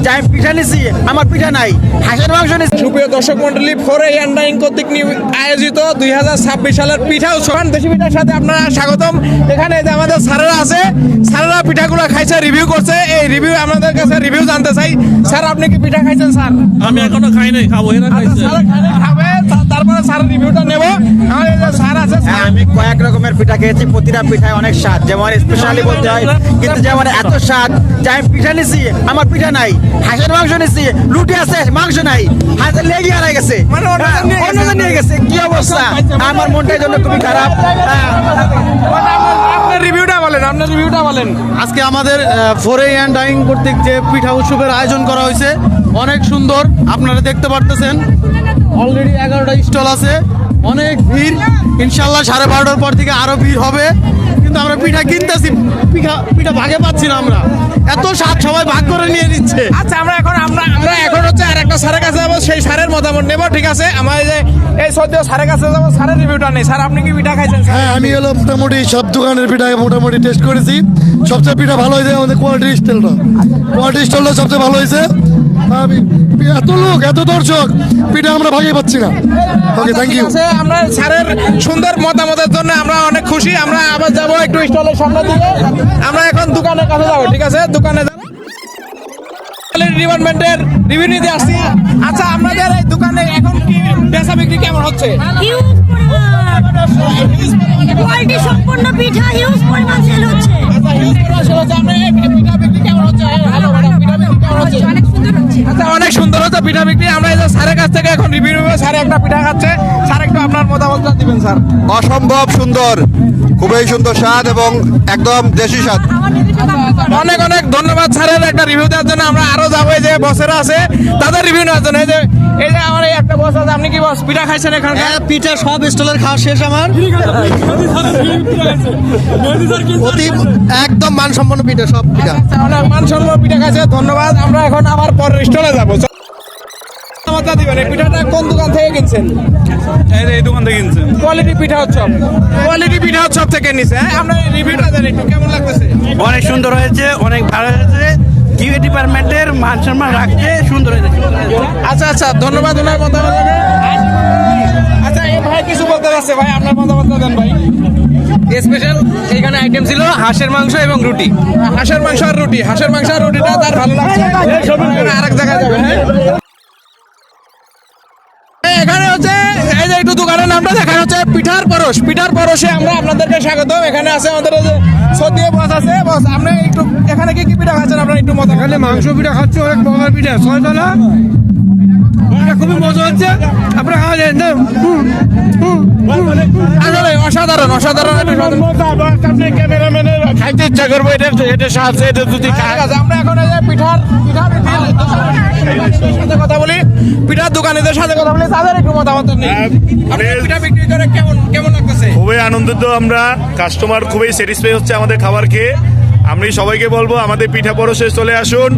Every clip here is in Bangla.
যাই পিঠা নিছি আমার পিঠা নাই, হাঁসের মাংস নিছি। সুপ্রিয় দর্শক মন্ডলী, ফোরে অ্যান্ডাইং কর্তৃক আয়োজিত 2026 সালের পিঠা উৎসব দেশি পিঠার সাথে আপনারা স্বাগতম। এখানে যে আমাদের স্যারেরা আছে, স্যারেরা পিঠাগুলো খাইছে, রিভিউ করছে। এই রিভিউ আমাদের কাছে রিভিউ জানতে চাই। স্যার, আপনি কি পিঠা খাইছেন? স্যার, আমি এখনো খাই নাই, খাবো। এরা খাইছে, খাবে, তারপরে স্যার রিভিউটা নেব। আমাদের যে স্যার আছে, আমি কয়েক রকমের পিঠা খেয়েছি, প্রতিটা পিঠায় অনেক স্বাদ, যেমন স্পেশালি বলতে হয়, কিন্তু যেমন এত স্বাদ যাই পিঠা নিছি আমার পিঠা নাই, হাঁসের মাংস নিছি, রুটি আছে মাংস নাই, হাঁসের লেগে হারাই গেছে, মানে অন্যজন নিয়ে গেছে। কি অবস্থা, আমার মনটার জন্য খুবই খারাপ। আপনার রিভিউটা বলেন, আপনার রিভিউটা বলেন। আজকে আমাদের ফোরে অ্যান্ড ডাইং কর্তৃক যে পিঠা উৎসবের আয়োজন করা হয়েছে অনেক সুন্দর, আপনারা দেখতে পারতেছেন। অলরেডি 11টা স্টল আছে, অনেক ভিড়। ইনশাল্লাহ 12:30টার পর থেকে আরো ভিড় হবে, কিন্তু আমরা পিঠা কিনতেছি, পিঠা ভাগে পাচ্ছি না। আমরা এত স্বাদ সবাই ভাগ করে নিয়ে নিচ্ছে। আচ্ছা, আমরা এখন হচ্ছে আর একটা স্যারের কাছে যাবো, সেই স্যারের মতামত নেব। ঠিক আছে, আমার এই সদ্য স্যারের কাছে যাবো, স্যারের রিভিউটা নেই। স্যার, আপনি কি পিঠা খাইছেন? হ্যাঁ, আমি হলো মোটামুটি সব দোকানের পিঠা মোটামুটি টেস্ট করেছি। সবচেয়ে পিঠা ভালো হয়েছে আমাদের কোয়ালিটি স্টলটা সবচেয়ে ভালো হয়েছে। এত লোক, এত দর্শক, পিঠা আমরা ভাগে পাচ্ছি না। ওকে, থ্যাংক ইউ। আমরা স্যারের সুন্দর মতামতের জন্য আমরা অনেক খুশি। আমরা আবার যাবো একটু স্টলের সামনে দিকে। আমরা এখন দোকানের কাছে যাবো। ঠিক আছে, দোকানে যাবো, ডিপার্টমেন্টের রিভিউ নিতে আসছি। আচ্ছা, আপনাদের এই দোকানে এখন কি বেচা বিক্রি কেমন হচ্ছে? কোয়ালিটি সম্পন্ন পিঠা হিউজ পরিমাণ সেল হচ্ছে। অনেক সুন্দর হচ্ছে পিঠা বিক্রি। আমরা এই যে স্যারের কাছ থেকে এখন রিভিউ নেবো। স্যার একটা পিঠা খাচ্ছে, স্যার একটু আপনার মতামতটা দিবেন। স্যার, অসম্ভব সুন্দর, খুবই সুন্দর স্বাদ এবং একদম দেশি স্বাদ। অনেক অনেক ধন্যবাদ স্যারের একটা রিভিউ দেওয়ার জন্য। আমরা আরো যাবো, এই যে বসেরা আছে তাদের রিভিউ নেওয়ার জন্য। এই যে আমার এই একটা বস আছে, আপনি কি বস পিঠা খাইছেন এখানে? পিঠা সব স্টলের খাওয়া শেষ আমার। একদম মানসম্পন্ন পিঠা, সব পিঠা অনেক মানসম্পন্ন পিঠা খাইছে, ধন্যবাদ। আমরা এখন আবার পরের স্টলে যাবো। দিবেন, এই পিঠাটা কোন দোকান থেকে কিনছেন? এই দোকান থেকে কিনছেন। কোয়ালিটি পিঠা উৎসব থেকে নিছে। আপনার রিভিউটা দেন একটু, কেমন লাগতেছে? অনেক সুন্দর হয়েছে, অনেক ভালো হয়েছে। কিউ ডিপার্টমেন্টের মান সম্মান রাখতে সুন্দর হয়েছে। আচ্ছা আচ্ছা, ধন্যবাদ ওনার মতামত। আচ্ছা, এই ভাই কিছু বলতে যাচ্ছে, ভাই আপনার মতামতটা দেন ভাই। স্পেশাল এখানে আইটেম ছিল হাঁসের মাংস এবং রুটি। হাঁসের মাংস আর রুটি, হাঁসের মাংস আর রুটিটা তার ভালো লাগছে। আরেক জায়গায় যাবেন। এখানে হচ্ছে এই যে একটু দোকানের নামটা দেখানো হচ্ছে পিঠার পরশে আমরা আপনাদেরকে স্বাগত। এখানে আছে আমাদের সদ্য বস আছে। বস, আপনি একটু এখানে কি কি পিঠা খাচ্ছেন? আপনার একটু মত। এখানে মাংস পিঠা খাচ্ছি, অনেক মজার পিঠা, 6তলা। খুবই মজা হচ্ছে, আপনারা খাওয়া যায় না? আসলে অসাধারণ অসাধারণ। আপনি ক্যামেরাম্যানের খাইতে ইচ্ছা করবো, এটা সাথে এটা যদি খায়। আমরা এখন এই যে পিঠার সাথে কথা বলি, পিঠার দোকানিদের সাথে কথা বলি, তাদের একটু মতামত নেই। পিঠা বিক্রি করে কেমন লাগতেছে? খুবই আনন্দিত আমরা, কাস্টমার খুবই স্যাটিসফাই হচ্ছে আমাদের খাবার খেয়ে। আমি সবাইকে বলবো আমাদের পিঠা পরশে চলে আসুন।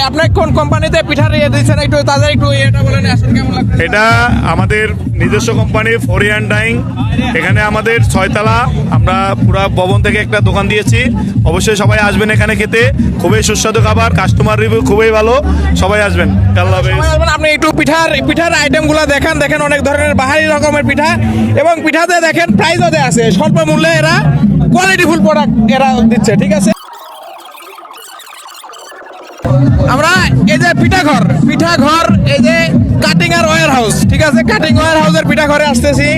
আপনার কোন কোম্পানিতে পিঠা দিচ্ছেন, একটু তাদের একটু এটা বলেন, আসলে কেমন লাগছে? এটা আমাদের নিজস্ব কোম্পানি ফোরে অ্যান্ড ডাইং। এখানে আমাদের 6তলা, আমরা পুরা ভবন থেকে একটা দোকান দিয়েছি। অবশ্যই সবাই আসবেন এখানে খেতে, খুবই সুস্বাদু খাবার, কাস্টমার রিভিউ খুবই ভালো, সবাই আসবেন। আল্লাহ হাফেজ। আপনি একটু পিঠার আইটেমগুলো দেখেন অনেক ধরনের বাহারি রকমের পিঠা, এবং পিঠাতে দেখেন প্রাইসও দেওয়া আছে স্বল্প মূল্যে। এরা কোয়ালিটিফুল প্রোডাক্ট এরা দিচ্ছে। ঠিক আছে, আমরা এই যে পিঠাঘর এই যে কাটিং আর ওয়্যার হাউস। ঠিক আছে, কাটিং ওয়্যার হাউসের পিঠা ঘরে আসতেছি।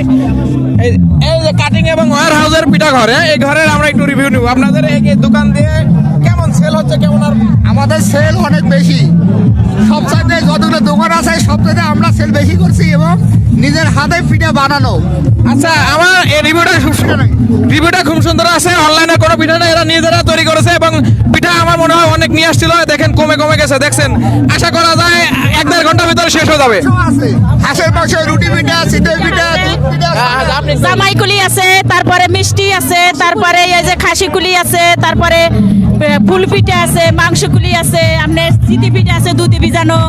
এই যে কাটিং এবং ওয়্যার হাউসের পিঠা ঘরে, এই ঘরের আমরা একটু রিভিউ নিব। আপনাদের এই দোকান দিয়ে কেমন সেল হচ্ছে, কেমন? আর আমাদের সেল অনেক বেশি, সবচাইতে যতগুলো দোকান আছে সবচাইতে আমরা সেল বেশি করছি, এবং নিজের হাতে পিঠা বানানো। আচ্ছা, আমার এই রিভিউটা খুব সুন্দর আছে। অনলাইনে কোনো পিঠা না, এরা নিজেরা তৈরি করেছে, এবং পিঠা আমার মনে হয় অনেক নিয়ে আসছিল। দেখেন কমে গেছে, দেখছেন। আশা করা যায় 1-1.5 ঘন্টার ভিতরে শেষ হয়ে যাবে। হাঁসের মাংস, রুটি পিঠা, চিতই পিঠা, জামাইকুলি আছে, তারপরে মিষ্টি আছে, তারপরে এই যে খাসিকুলি আছে, তারপরে ফুল পিঠা আছে, মাংসকুলি আছে, আপনার চিতি পিঠা আছে, দুধে ভিজানো।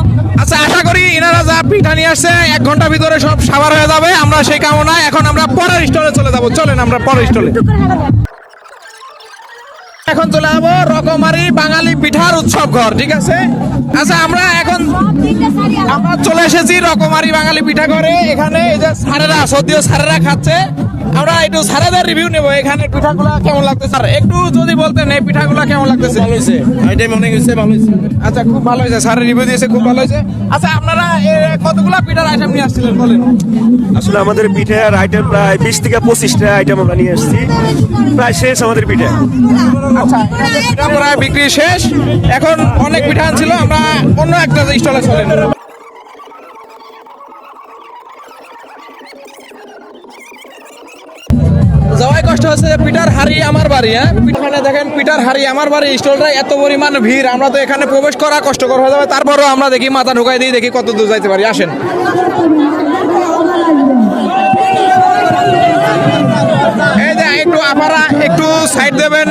আচ্ছা, আশা করি এনারা যা পিঠা নিয়ে আসছে 1 ঘন্টার ভিতরে সব সাবার হয়ে যাবে। আমরা সেই কামনায় এখন আমরা পরের স্টলে চলে যাবো। চলেন আমরা পরের স্টলে। এখন চলে যাবো রকমারি বাঙালি পিঠার উৎসব ঘর, ঠিক আছে? আচ্ছা আমরা চলে এসেছি রকমারি বাঙালি পিঠা ঘরে। এখানে এই যে স্যারেরা, সদ্য স্যারেরা খাচ্ছে, আমরা একটু স্যারেদের রিভিউ নেবো। এখানে পিঠাগুলা কেমন লাগতেছে স্যার একটু যদি বলতেন, এই পিঠাগুলা কেমন লাগতেছে? ভালো হয়েছে, আইটেম অনেক হয়েছে, ভালো হয়েছে। আচ্ছা খুব ভালো হয়েছে, স্যারের রিভিউ দিয়েছে, খুব ভালো হয়েছে। আচ্ছা আপনারা কতগুলা পিঠার আইটেম নিয়ে আসছিলেন বলেন? আসলে আমাদের পিঠার আইটেম প্রায় 20 থেকে 25টা আইটেম আমরা নিয়ে আসছি, প্রায় শেষ আমাদের পিঠা। আচ্ছা পিঠা প্রায় বিক্রি শেষ, এখন অনেক পিঠা ছিল, আমরা অন্য একটা স্টলে চলেন। যাওয়াই কষ্ট হচ্ছে যে পিঠার হাড়ি আমার বাড়ি, হ্যাঁ এখানে দেখেন পিঠার হাড়ি আমার বাড়ি স্টলটা এত পরিমাণ ভিড়, আমরা তো এখানে প্রবেশ করা কষ্টকর হয়ে যাবে, তারপরও আমরা দেখি মাথা ঢুকাই দিই, দেখি কত দূর যাইতে পারি। আসেন এই যে একটু আপনারা একটু সাইড দেবেন,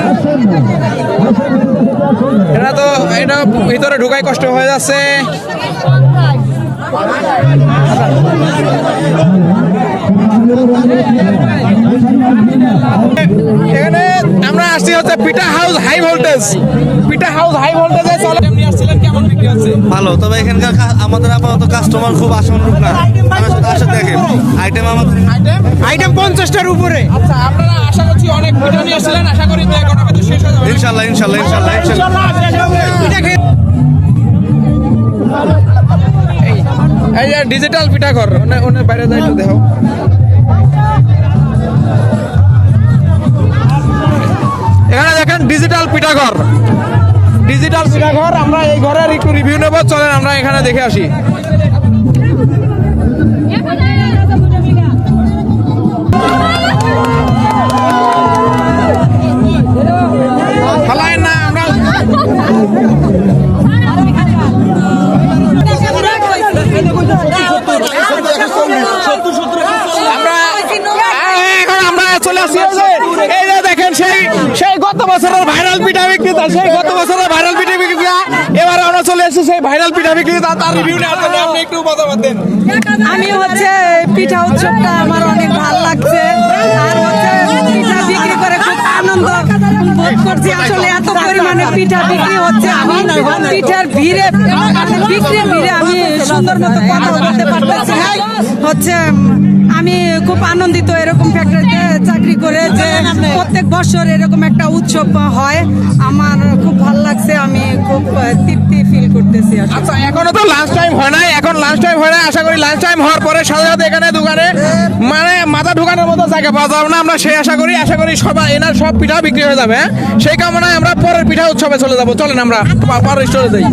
এটা ভিতরে ঢুকাই কষ্ট হয়ে যাচ্ছে। এখানে আমরা আসছি হচ্ছে পিঠা হাউস হাই ভোল্টেজ, পিঠা হাউস হাই ভোল্টেজে চলে নিয়ে আসছিলেন, কেমন বিক্রি হচ্ছে? ভালো, তবে এখানকার আমাদের আপাতত কাস্টমার খুব আশানুরূপ না। আসলে দেখেন আইটেম আমাদের আইটেম 50টার উপরে। আচ্ছা আপনারা আশা করছি অনেক পিঠা নিয়ে আসছিলেন, আশা করি ঘটনা কিন্তু শেষ হয়ে যাবে ইনশাআল্লাহ ইনশাআল্লাহ ইনশাআল্লাহ ইনশাআল্লাহ। এই যে ডিজিটাল পিঠা ঘর, ওনে বাইরে যাই একটু দেখো। এখানে দেখেন ডিজিটাল পিঠা ঘর, ডিজিটাল পিঠা ঘর। আমরা এই ঘরের একটু রিভিউ নেব, চলেন আমরা এখানে দেখে আসি। ফালায়েন না আমরা আমরা চলে আসছি। এই যে দেখেন সেই গত বছরের ভাইরাল পিঠা বিক্রেতা, সেই গত বছরের ভাইরাল পিঠা বিক্রেতা, এবারে আমরা চলে এসেছি সেই ভাইরাল পিঠা বিক্রেতা, তার রিভিউ নেওয়ার জন্য আপনি একটু মতামত দেন। আমি হচ্ছে পিঠা উৎসবটা আমার অনেক ভালো লাগছে, আর হচ্ছে পিঠা বিক্রি করে খুব আনন্দ বোধ করছি। আসলে এত পরিমাণে পিঠা বিক্রি হচ্ছে, আমি পিঠার ভিড়ে বিক্রির ভিড়ে আমি সুন্দর মতো কথা বলতে পারতেছি না। হচ্ছে আমি খুব আনন্দিত এরকম ফ্যাক্টরিতে চাকরি করে যে প্রত্যেক বছর এরকম একটা উৎসব হয়, আমার খুব ভালো লাগছে, আমি খুব তৃপ্তি ফিল করতেছি। আচ্ছা এখনো তো লাঞ্চ টাইম হয় নাই, এখন লাঞ্চ টাইম হয় না, আশা করি লাঞ্চ টাইম হওয়ার পরে সাথে সাথে এখানে দোকানে মানে মাথা ঢোকানোর মতো জায়গা পাওয়া যাবে না, আমরা সেই আশা করি সবাই এনার সব পিঠা বিক্রি হয়ে যাবে। সেই কামনায় আমরা পরের পিঠা উৎসবে চলে যাবো, চলেন আমরা পরের স্টোরে যাই।